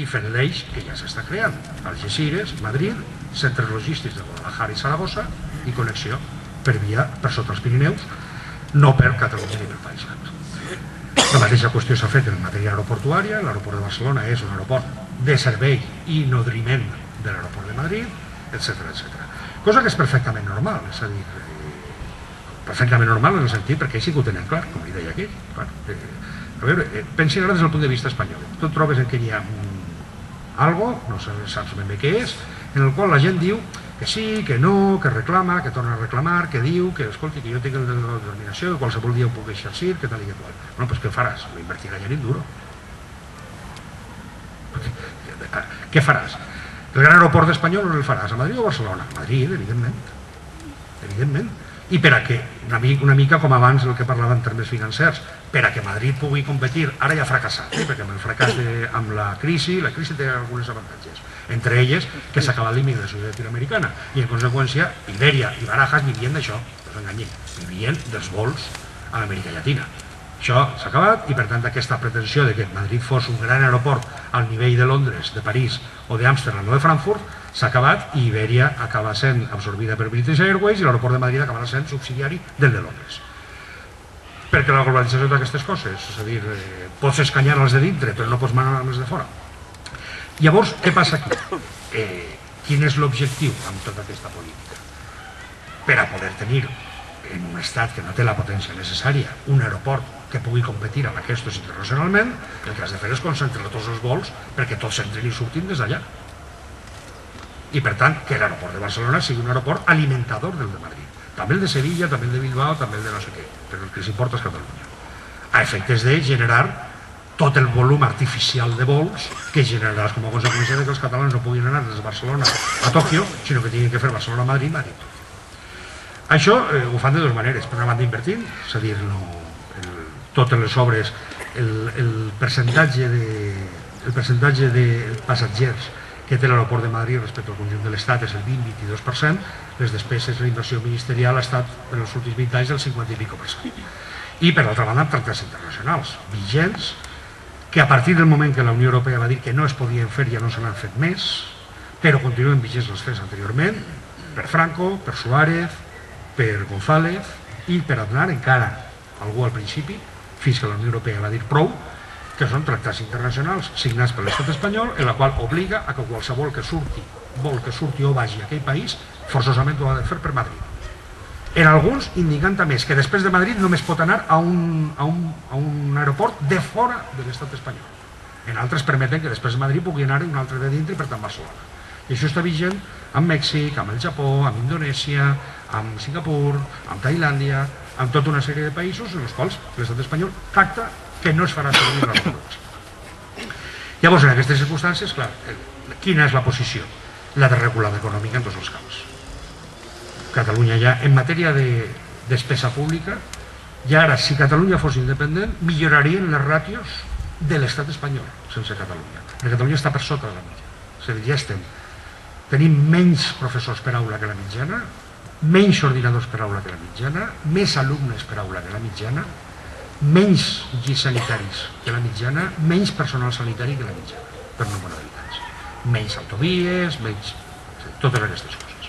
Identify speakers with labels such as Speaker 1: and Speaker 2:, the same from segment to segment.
Speaker 1: i fent l'eix que ja s'està creant. Algesires, Madrid, centres logístics de Guadalajara i Saragossa i connexió per sota els Pirineus, no per Catalunya ni per País Basc. La mateixa qüestió s'ha fet en matèria aeroportuària. L'aeroport de Barcelona és un aeroport de servei i nodriment de l'aeroport de Madrid, etc. Cosa que és perfectament normal, és a dir, perfectament normal en el sentit perquè ells sí que ho tenen clar, com li deia aquí. A veure, pensin ara des del punt de vista espanyol. Tu et trobes en què hi ha algo, no saps ben bé què és, en el qual la gent diu que sí, que no, que reclama, que torna a reclamar, que diu, que escolti, que jo tinc el dret de l'autodeterminació, que qualsevol dia ho puc exercir, que tal i que tal. Bueno, doncs què faràs? Lo invertirà en duro. Què faràs? El gran aeroport espanyol on el faràs? A Madrid o a Barcelona? A Madrid, evidentment. Evidentment. I per a que, una mica com abans el que parlava en termes financers, per a que Madrid pugui competir, ara ja ha fracassat, perquè amb el fracàs amb la crisi té alguns avantatges, entre elles que s'ha acabat l'immigració llatinoamericana i en conseqüència Iberia i Barajas vivien d'això, no s'enganyem, vivien dels vols a l'Amèrica Llatina. Això s'ha acabat i per tant aquesta pretensió de que Madrid fos un gran aeroport al nivell de Londres, de París o d'Amsterdam o de Frankfurt s'ha acabat i Iberia acaba sent absorbida per British Airways i l'aeroport de Madrid acabarà sent subsidiari del de Londres. Perquè la globalització d'aquestes coses, és a dir, pots escanyar els de dintre però no pots manar els de fora. Llavors, què passa aquí? Quin és l'objectiu amb tota aquesta política? Per a poder tenir en un estat que no té la potència necessària un aeroport que pugui competir amb aquests internacionalment, el que has de fer és concentrar tots els vols perquè tots entren i surtin des d'allà. I per tant, que l'aeroport de Barcelona sigui un aeroport alimentador del de Madrid. També el de Sevilla, també el de Bilbao, també el de no sé què, però el que s'importa és Catalunya. A efectes de generar tot el volum artificial de vols que generaràs com a conseqüència que els catalans no puguin anar des de Barcelona a Tòquio, sinó que tinguin que fer Barcelona-Madrid, Madrid-Tòquio. Això ho fan de dues maneres. Per una banda invertint, és a dir, totes les obres, el percentatge de passatgers que té l'aeroport de Madrid respecte al conjunt de l'Estat és el 20-22%, les despeses de la inversió ministerial ha estat en els últims 20 anys del 50 i pico %. I per l'altra banda amb tractats internacionals vigents que a partir del moment que la Unió Europea va dir que no es podien fer ja no se n'han fet més, però continuen vigents els fets anteriorment, per Franco, per Suárez, per González i per Aznar encara algú al principi, fins que la Unió Europea va dir prou, que són tractats internacionals signats per l'estat espanyol, en la qual obliga a que qualsevol que surti o vagi a aquell país, forçosament ho ha de fer per Madrid. En alguns indicant a més que després de Madrid només pot anar a un aeroport de fora de l'estat espanyol. En altres permeten que després de Madrid pugui anar a un altre de dintre i per tant Barcelona. I això està vigent amb Mèxic, amb el Japó, amb Indonèsia, amb Singapur, amb Tailàndia, amb tota una sèrie de països en els quals l'estat espanyol pacta que no es farà servir la regulació. Llavors, en aquestes circumstàncies, clar, quina és la posició? La desregulada econòmica en tots els camps. Catalunya ja, en matèria de despesa pública, ja ara, si Catalunya fos independent, millorarien les ràtios de l'estat espanyol sense Catalunya. Perquè Catalunya està per sota de la mitjana. És a dir, ja tenim menys professors per aula que la mitjana, menys ordinadors per aula que la mitjana, més alumnes per aula que la mitjana, menys llits sanitaris que la mitjana, menys personal sanitari que la mitjana, per nombre d'habitants. Menys autovies, menys... totes aquestes coses.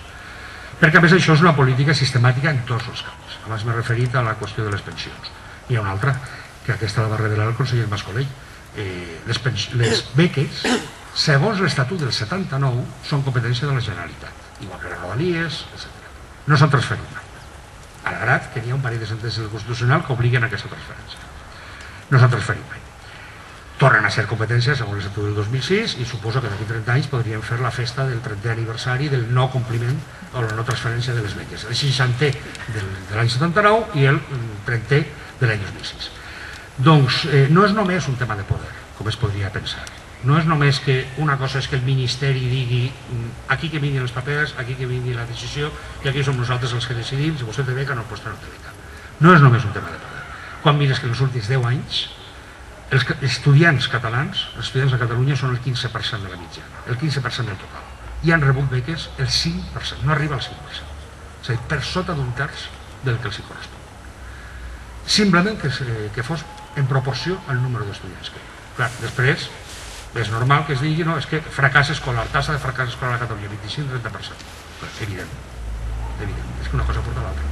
Speaker 1: Perquè a més això és una política sistemàtica en tots els camps. Abans m'he referit a la qüestió de les pensions. Hi ha una altra, que aquesta la va revelar el conseller Mas-Colell. Les beques, segons l'Estatut del 79, són competència de la Generalitat, igual que les rodalies, etc. No s'han transferit mai. Malgrat que hi ha un parell de sentències del Constitucional que obliguen a aquesta transferència. No s'han transferit mai. Tornen a ser competències segons l'Estatut del 2006 i suposo que d'aquí 30 anys podríem fer la festa del 30è aniversari del no compliment o la no transferència de les beques. El 60è de l'any 79 i el 30è de l'any 2006. Doncs no és només un tema de poder, com es podria pensar. No és només que una cosa és que el Ministeri digui aquí que vinguin els papers, aquí que vingui la decisió i aquí som nosaltres els que decidim si vostè té beca o no pot tenir beca. No és només un tema de poder. Quan mires que en els últims 10 anys els estudiants catalans, els estudiants de Catalunya són el 15% de la mitjana, el 15% del total. I han rebut beques el 5%, no arriba al 5%. És a dir, per sota d'un terç del que els hi correspon. Simplement que fos en proporció al número d'estudiants que hi ha. Clar, després És normal que es digui, no, és que fracàs escolar, taxa de fracàs escolar a Catalunya, 25-30%. Evident, és que una cosa porta l'altra.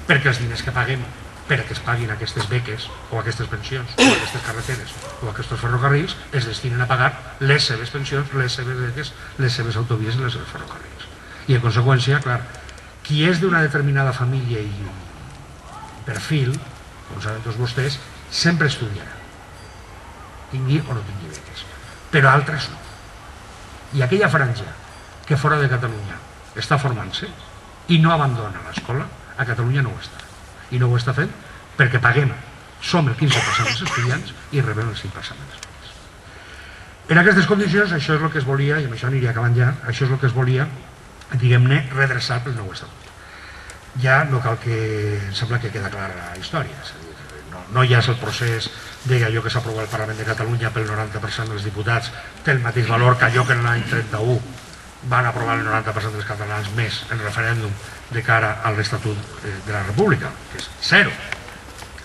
Speaker 1: Perquè els diners que paguem perquè es paguin aquestes beques o aquestes pensions o aquestes carreteres o aquests ferrocarrils es destinen a pagar les seves pensions, les seves beques, les seves autovies i les seves ferrocarrils. I en conseqüència, clar, qui és d'una determinada família i perfil, com saben tots vostès, sempre estudiarà, tingui o no tingui beques, però altres no. I aquella franja que fora de Catalunya està formant-se i no abandona l'escola, a Catalunya no ho està. I no ho està fent perquè paguem, som el 15% dels estudiants i rebem el 5% dels beques. En aquestes condicions, això és el que es volia, i amb això aniria acabant ja, això és el que es volia, diguem-ne, redreçar pel nou estatut. Ja no cal que, em sembla que queda clara la història, és a dir, no ja és el procés de allò que s'aprova al Parlament de Catalunya pel 90% dels diputats, té el mateix valor que allò que en l'any 31 van aprovar el 90% dels catalans més en referèndum de cara a l'Estatut de la República, que és zero.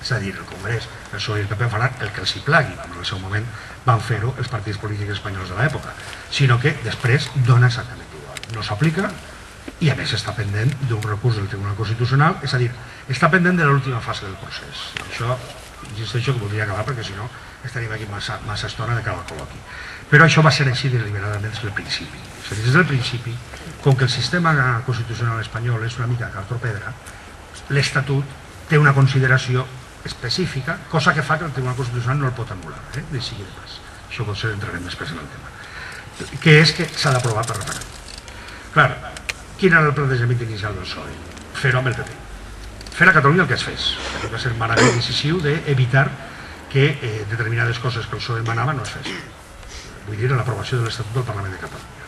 Speaker 1: És a dir, el Congrés, el PSOE i el PP faran el que els hi plagui, com en el seu moment van fer-ho els partits polítics espanyols de l'època, sinó que després dona exactament igual. No s'aplica i a més està pendent d'un recurs del Tribunal Constitucional, és a dir, està pendent de l'última fase del procés. I això, insisteixo, que voldria acabar perquè si no estaríem aquí massa estona de cara al col·loqui. Però això va ser així deliberadament des del principi. És a dir, des del principi, com que el sistema constitucional espanyol és una mica cartopedra, l'Estatut té una consideració específica, cosa que fa que el Tribunal Constitucional no el pot anul·lar, de sigui de pas. Això potser entrarem després en el tema. Que és que s'ha d'aprovar per referèndum. Clar, quin era el plantejament inicial del PSOE? Fer-ho amb el PP. Fer a Catalunya el que es fes. Va ser marc decisiu d'evitar que determinades coses que el PSOE demanava no es fessin. Vull dir, l'aprovació de l'Estatut del Parlament de Catalunya.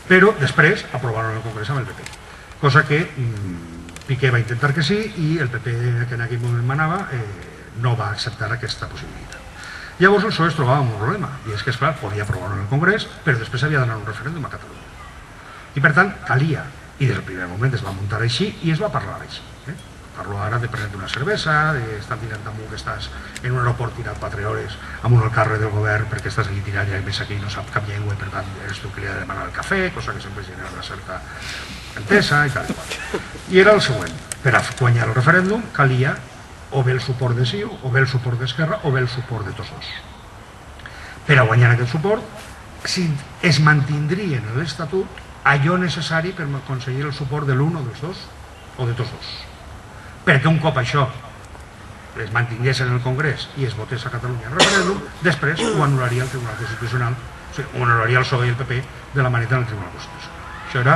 Speaker 1: Però després aprovaron el Congrés amb el PP, cosa que Piqué va intentar que sí i el PP que en aquell moment manava no va acceptar aquesta possibilitat. Llavors el PSOE es trobava amb un problema, i és que, esclar, podia aprovar-ho en el Congrés, però després havia d'anar un referèndum a Catalunya. I per tant, calia, i des del primer moment es va muntar així i es va parlar així. Parlo ara de prendre una cervesa, d'estar tirant damunt que estàs en un aeroport tirat 4 hores amb un alt càrrec del govern perquè estàs aquí tirant i a més aquí no sap cap llengua i per tant eres tu que li ha de demanar el cafè, cosa que sempre genera una certa entesa i tal. I era el següent, per a guanyar el referèndum calia o bé el suport de CiU, o bé el suport d'Esquerra, o bé el suport de tots dos. Per a guanyar aquest suport es mantindrien en l'Estatut allò necessari per aconseguir el suport de l'un o dels dos, o de tots dos. Perquè un cop això es mantingués en el Congrés i es votés a Catalunya en referèndum, després ho anul·laria el Tribunal Constitucional, o sigui, ho anul·laria el PSOE i el PP de la manera del Tribunal Constitucional. Això era,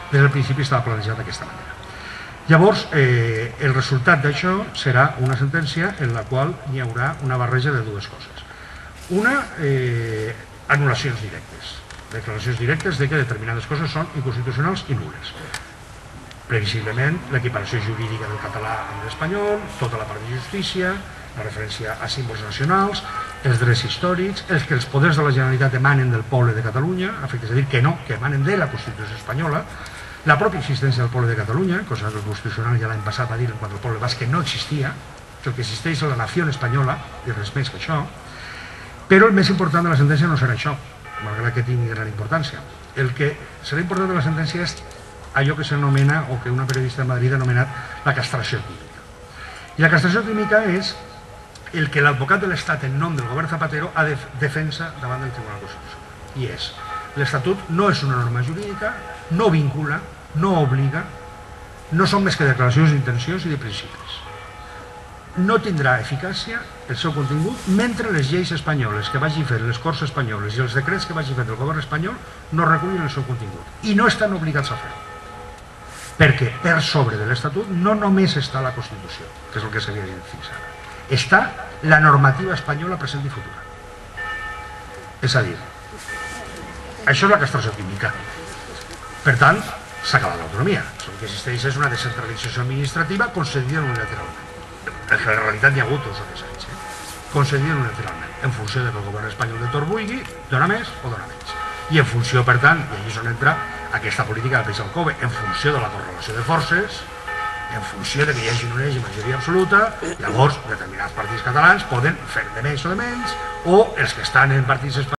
Speaker 1: des del principi estava planejat d'aquesta manera. Llavors, el resultat d'això serà una sentència en la qual hi haurà una barreja de dues coses. Una, anul·lacions directes. Declaracions directes de que determinades coses són inconstitucionals i nul·les. Previsiblement, l'equiparació jurídica del català amb l'espanyol, tota la part de justícia, la referència a símbols nacionals, els drets històrics, els que els poders de la Generalitat emanen del poble de Catalunya, és a dir, que no, que emanen de la Constitució espanyola, la pròpia existència del poble de Catalunya, cosa que el Constitucional ja l'any passat va dir en quant al poble basc que no existia, que el que existeix és la nació espanyola, i res més que això, però el més important de la sentència no serà això, malgrat que tingui gran importància. El que serà important de la sentència és allò que s'anomena, o que una periodista de Madrid ha anomenat la castració química. I la castració química és el que l'advocat de l'Estat en nom del govern Zapatero ha de defensa davant del Tribunal Constitucional. I és, l'Estatut no és una norma jurídica, no vincula, no obliga, no són més que declaracions d'intencions i de principis. No tindrà eficàcia el seu contingut mentre les lleis espanyoles que vagi fer les Corts espanyoles i els decrets que vagi fer el govern espanyol no recullin el seu contingut i no estan obligats a fer-ho. Perquè per sobre de l'Estatut no només està la Constitució, que és el que s'havia dit fins ara, està la normativa espanyola present i futura. És a dir, això és la castració química. Per tant, s'ha acabat l'autonomia. El que existeix és una descentralització administrativa concedida unilateralment. En realitat n'hi ha hagut els darrers anys, concedida unilateralment, en funció de que el govern espanyol de torn vulgui, dona més o dona menys. I en funció, per tant, i allà és on entra aquesta política del peix al cove, en funció de la correlació de forces, en funció de que hi hagi o no hi hagi majoria absoluta, llavors determinats partits catalans poden fer de més o de menys, o els que estan en partits espanyols